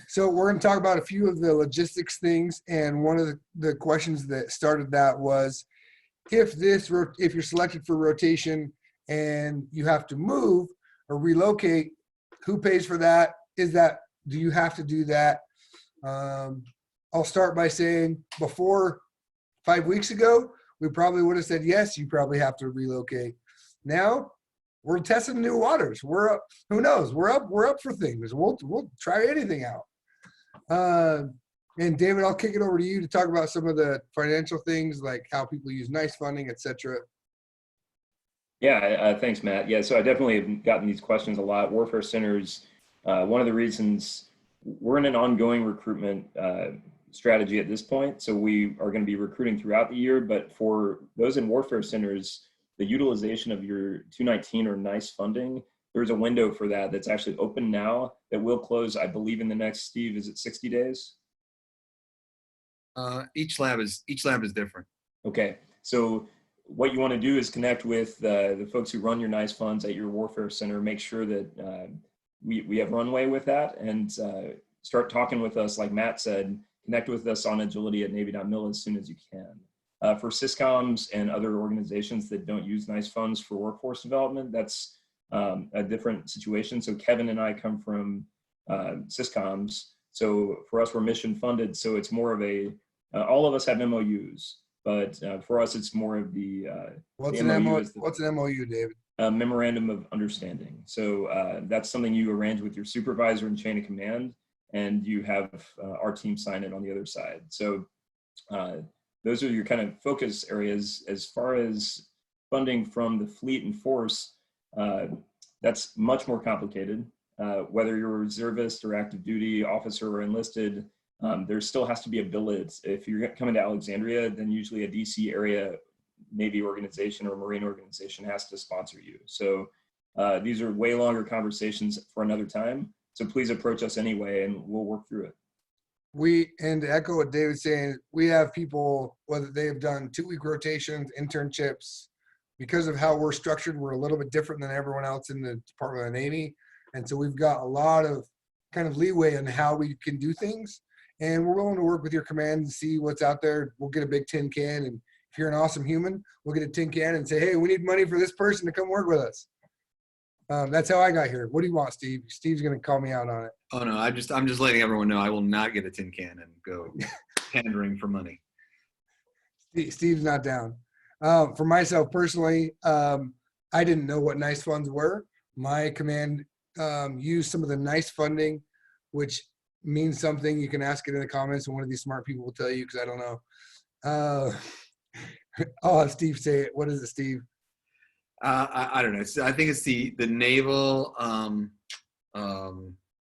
So we're going to talk about a few of the logistics things, and one of the questions that started that was, if you're selected for rotation and you have to move or relocate, who pays for that? Do you have to do that? I'll start by saying before 5 weeks ago, we probably would have said, yes, you probably have to relocate. Now we're testing new waters. We're up. Who knows? We're up for things. We'll try anything out. And David, I'll kick it over to you to talk about some of the financial things, like how people use NICE funding, etc. Yeah, thanks, Matt. Yeah, so I definitely have gotten these questions a lot. Warfare Centers, one of the reasons we're in an ongoing recruitment strategy at this point. So we are going to be recruiting throughout the year, but for those in Warfare Centers, the utilization of your 219 or NICE funding, there's a window for that that's actually open now that will close, I believe, in the next, Steve, is it 60 days? Each lab is different. Okay, so what you want to do is connect with the folks who run your NICE funds at your Warfare Center, make sure that we have runway with that, and start talking with us, like Matt said, connect with us on agility@navy.mil as soon as you can. For Syscoms and other organizations that don't use NICE funds for workforce development, that's a different situation. So Kevin and I come from Syscoms. So for us, we're mission funded. So it's more of all of us have MOUs, but for us, it's more of the What's the an MOU what's an MOU, David? Memorandum of Understanding. So that's something you arrange with your supervisor and chain of command, and you have our team sign it on the other side. So those are your kind of focus areas. As far as funding from the fleet and force, that's much more complicated. Whether you're a reservist or active duty officer or enlisted, there still has to be a billet. If you're coming to Alexandria, then usually a DC area Navy organization or Marine organization has to sponsor you. So these are way longer conversations for another time. So please approach us anyway and we'll work through it. And to echo what David's saying, we have people, whether they have done 2-week rotations, internships, because of how we're structured, we're a little bit different than everyone else in the Department of the Navy. And so we've got a lot of kind of leeway on how we can do things. And we're willing to work with your command and see what's out there. We'll get a big tin can. And if you're an awesome human, we'll get a tin can and say, hey, we need money for this person to come work with us. That's how I got here. What do you want, Steve? Steve's going to call me out on it. Oh no, I'm just letting everyone know I will not get a tin can and go pandering for money. Steve's not down. For myself personally, I didn't know what NICE funds were. My command used some of the NICE funding, which means something. You can ask it in the comments, and one of these smart people will tell you, because I don't know. I'll have Steve say it. What is it, Steve? I don't know. I think it's the Naval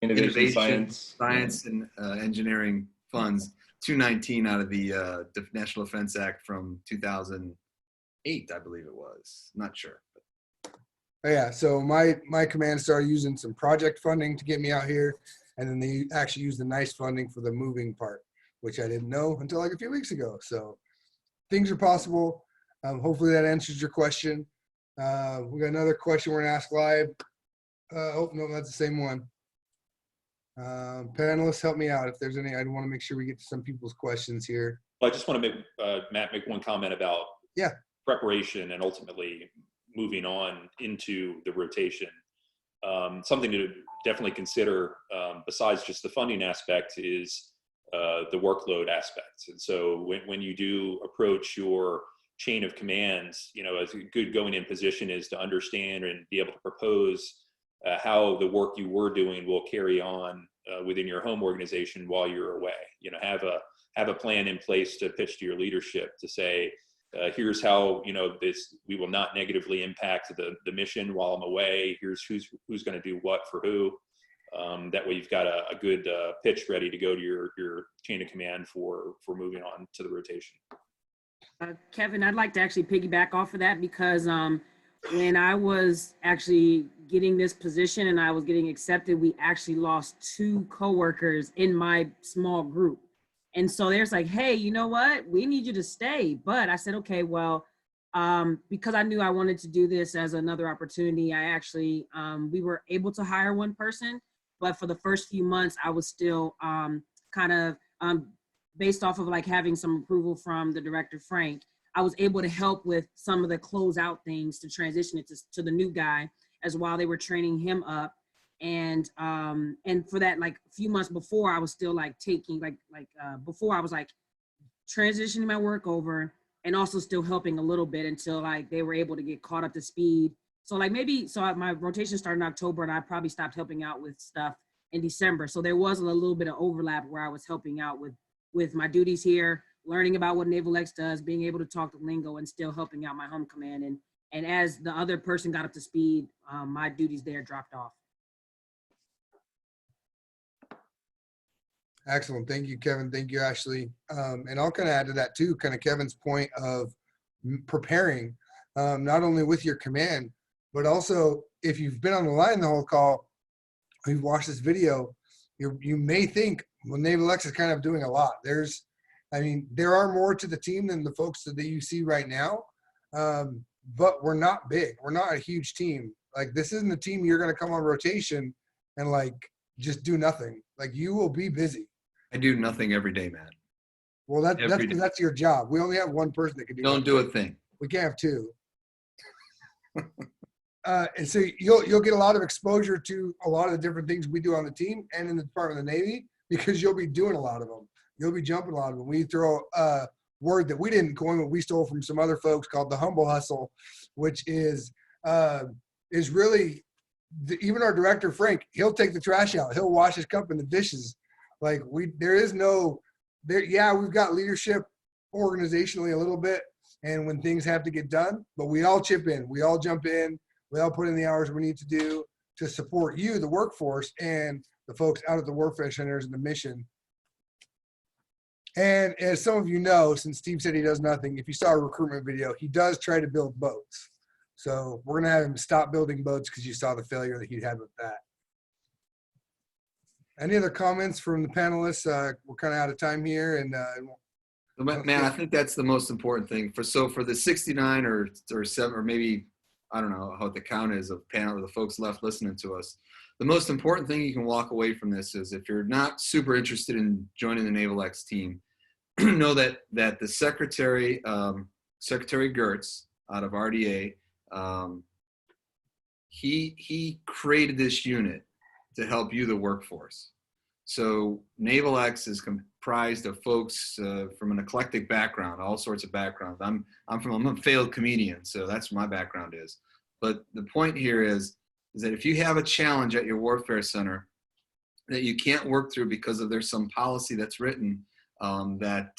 Innovation, Science and Engineering Funds, 219 out of the National Defense Act from 2000. 8, I believe it was. Not sure. Oh, yeah, so my command started using some project funding to get me out here, and then they actually used the NICE funding for the moving part, which I didn't know until like a few weeks ago. So things are possible. Hopefully that answers your question. We got another question we're gonna ask live. Oh, no, that's the same one. Panelists, help me out if there's any. I want to make sure we get to some people's questions here. Well, I just want to make, Matt, make one comment about preparation and ultimately moving on into the rotation. Something to definitely consider besides just the funding aspect is the workload aspect. And so when you do approach your chain of commands, you know, as a good going in position is to understand and be able to propose how the work you were doing will carry on within your home organization while you're away. You know, have a plan in place to pitch to your leadership to say, here's how, you know, we will not negatively impact the mission while I'm away. Here's who's going to do what for who. That way you've got a good pitch ready to go to your chain of command for moving on to the rotation. Kevin, I'd like to actually piggyback off of that because when I was actually getting this position and I was getting accepted, we actually lost 2 coworkers in my small group. And so there's like, hey, you know what? We need you to stay. But I said, okay, well, because I knew I wanted to do this as another opportunity, I actually, we were able to hire one person. But for the first few months, I was still kind of based off of like having some approval from the director, Frank, I was able to help with some of the closeout things to transition it to the new guy as while they were training him up. And for that, like a few months before, I was still like taking before I was like transitioning my work over and also still helping a little bit until like they were able to get caught up to speed. So like my rotation started in October and I probably stopped helping out with stuff in December. So there was a little bit of overlap where I was helping out with my duties here, learning about what NavalX does, being able to talk the lingo and still helping out my home command. And as the other person got up to speed, my duties there dropped off. Excellent. Thank you, Kevin. Thank you, Ashley. And I'll kind of add to that too, kind of Kevin's point of preparing, not only with your command, but also if you've been on the line the whole call, or you've watched this video, you may think, well, NavalX is kind of doing a lot. There are more to the team than the folks that you see right now, but we're not big. We're not a huge team. Like this isn't a team you're going to come on rotation and like just do nothing. Like you will be busy. I do nothing every day, Matt. Well, that's your job. We only have one person that can do. Don't do a thing. We can't have 2. And so you'll get a lot of exposure to a lot of the different things we do on the team and in the Department of the Navy because you'll be doing a lot of them. You'll be jumping a lot of them. We throw a word that we didn't coin, but we stole from some other folks called the humble hustle, which is really even our director, Frank, he'll take the trash out. He'll wash his cup and the dishes. Like we've got leadership organizationally a little bit. And when things have to get done, but we all chip in, we all jump in, we all put in the hours we need to do to support you, the workforce, and the folks out at the warfare centers and the mission. And as some of you know, since Steve said he does nothing, if you saw a recruitment video, he does try to build boats. So we're going to have him stop building boats because you saw the failure that he had with that. Any other comments from the panelists? We're kind of out of time here. And man, I think that's the most important thing. For the 69 or 7, or maybe, I don't know what the count is of panel or the folks left listening to us, the most important thing you can walk away from this is if you're not super interested in joining the NavalX team, know that the Secretary Gertz out of RDA, he created this unit to help you, the workforce. So NavalX is comprised of folks from an eclectic background, all sorts of backgrounds. I'm a failed comedian, so that's what my background is. But the point here is that if you have a challenge at your warfare center that you can't work through because of there's some policy that's written that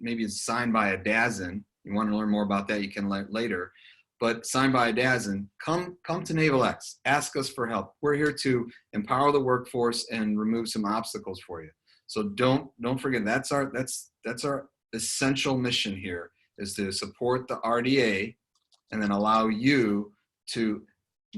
maybe is signed by a DAZN. You want to learn more about that, you can learn later. But signed by a DAZN, come to NavalX, ask us for help. We're here to empower the workforce and remove some obstacles for you. So don't forget, that's our essential mission here, is to support the RDA and then allow you to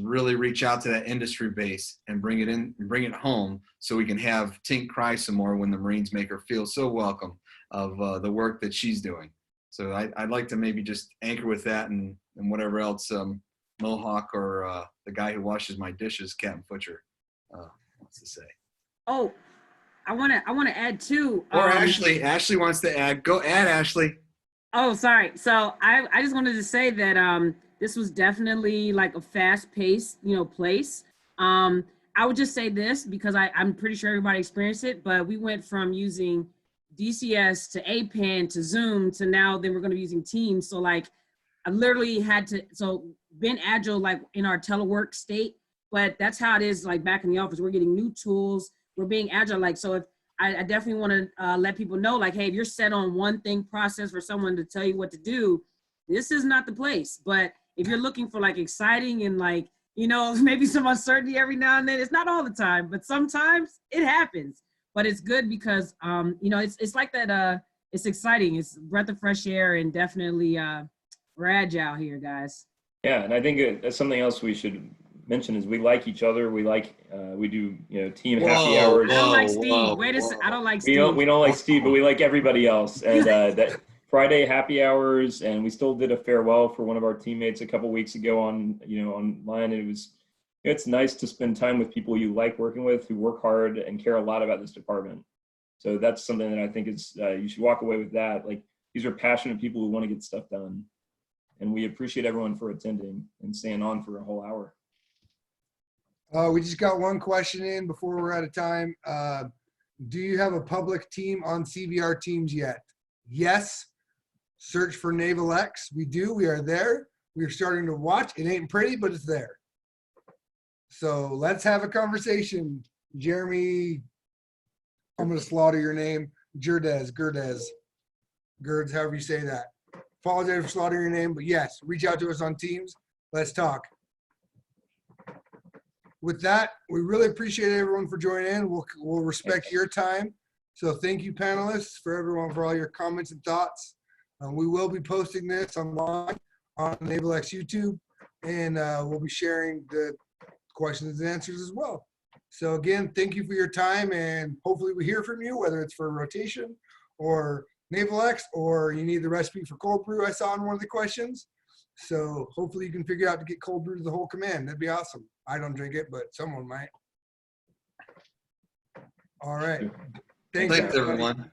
really reach out to that industry base and bring it in and bring it home so we can have Tink cry some more when the Marines make her feel so welcome of the work that she's doing. So I'd like to maybe just anchor with that and whatever else Mohawk or the guy who washes my dishes, Captain Butcher, wants to say. Oh, I want to add too. Or Ashley wants to add. Go add, Ashley. Oh, sorry. So I just wanted to say that this was definitely like a fast-paced, place. I would just say this because I'm pretty sure everybody experienced it, but we went from using DCS to APAN to Zoom to now then we're going to be using Teams. So like I literally had to been agile like in our telework state, but that's how it is like back in the office. We're getting new tools. We're being agile. Like, so if I definitely want to let people know, like, hey, if you're set on one thing process for someone to tell you what to do, this is not the place. But if you're looking for like exciting and like, maybe some uncertainty every now and then, it's not all the time, but sometimes it happens. But it's good because, it's like that, it's exciting. It's a breath of fresh air and definitely we're agile here, guys. Yeah, and I think something else we should mention is we like each other. We like we do team happy hours. I don't like Steve. Wait a second. I don't like Steve. We don't like Steve, but we like everybody else. And that Friday happy hours, and we still did a farewell for one of our teammates a couple weeks ago on online. And it's nice to spend time with people you like working with, who work hard and care a lot about this department. So that's something that I think is you should walk away with that. Like, these are passionate people who want to get stuff done. And we appreciate everyone for attending and staying on for a whole hour. We just got one question in before we're out of time. Do you have a public team on CVR Teams yet? Yes. Search for NavalX. We do. We are there. We are starting to watch. It ain't pretty, but it's there. So let's have a conversation. Jeremy, I'm going to slaughter your name. Gerdes, Gerds, however you say that. Apologize for slaughtering your name, but yes, reach out to us on Teams. Let's talk. With that, we really appreciate everyone for joining in. We'll respect your time. So thank you, panelists, for everyone for all your comments and thoughts. We will be posting this online on NavalX YouTube, and we'll be sharing the questions and answers as well. So again, thank you for your time, and hopefully we hear from you, whether it's for rotation or NavalX, or you need the recipe for cold brew I saw in one of the questions. So hopefully you can figure out to get cold brew to the whole command. That'd be awesome. I don't drink it, but someone might. All right. Thanks everyone.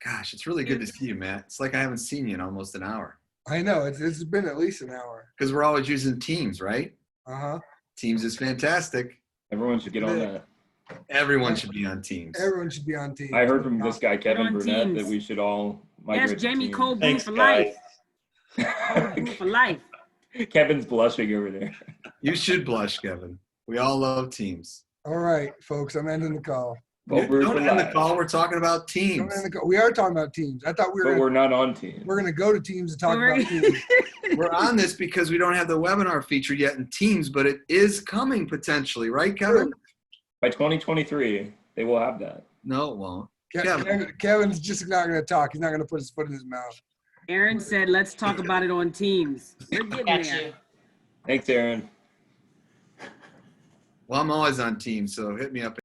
Gosh, it's really good to see you, Matt. It's like I haven't seen you in almost an hour. I know. It's been at least an hour. Because we're always using Teams, right? Uh-huh. Teams is fantastic. Everyone should get on that. Everyone should be on Teams. Everyone should be on Teams. I heard from this guy, Kevin Burnett, Teams. that we should all migrate Yes, Jamie to Cold Brew for life. Cold Brew for life. Kevin's blushing over there. You should blush, Kevin. We all love Teams. All right, folks, I'm ending the call. Don't end the call. We're talking about Teams. Don't end the call. We are talking about Teams. I thought But we're not on Teams. We're going to go to Teams to talk about Teams. We're on this because we don't have the webinar feature yet in Teams, but it is coming potentially, right, Kevin? By 2023, they will have that. No, it won't. Kevin's just not going to talk. He's not going to put his foot in his mouth. Aaron said, let's talk about it on Teams. We're getting there. Thanks, Aaron. Well, I'm always on Teams, so hit me up.